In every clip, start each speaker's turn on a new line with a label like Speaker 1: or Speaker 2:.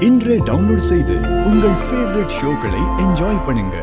Speaker 1: இன்றே டவுன்லோட் செய்து உங்கள் ஃபேவரட் ஷோக்களை என்ஜாய் பண்ணுங்க.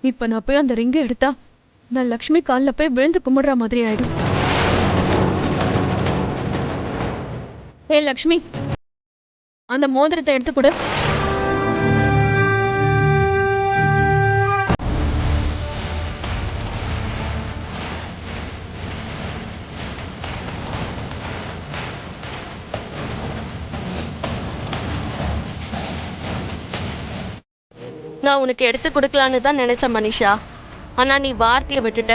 Speaker 2: இப்ப நான் போய் அந்த ரிங்கை எடுத்தா நான் லக்ஷ்மி காலில் போய் விழுந்து கும்பிடுற மாதிரி ஆயிடும். ஏ லக்ஷ்மி, அந்த மோதிரத்தை எடுத்து கொடு.
Speaker 3: நான் உனக்கு எடுத்து கொடுக்கலான்னு தான் நினைச்ச மனிஷா. ஆனா நீ வார்த்தையை விட்டுட்ட,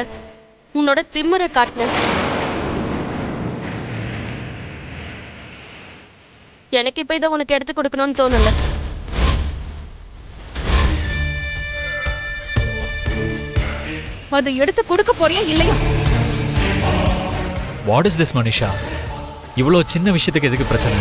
Speaker 3: உன்னோட திமிரை காட்டின. எனக்கு இப்ப இதை உனக்கு எடுத்து கொடுக்கணும்னு தோணல.
Speaker 2: அதை எடுத்து கொடுக்க போறியா இல்லையா?
Speaker 4: What is this Manisha? இவ்வளோ சின்ன விஷயத்துக்கு எதுக்கு பிரச்சனை?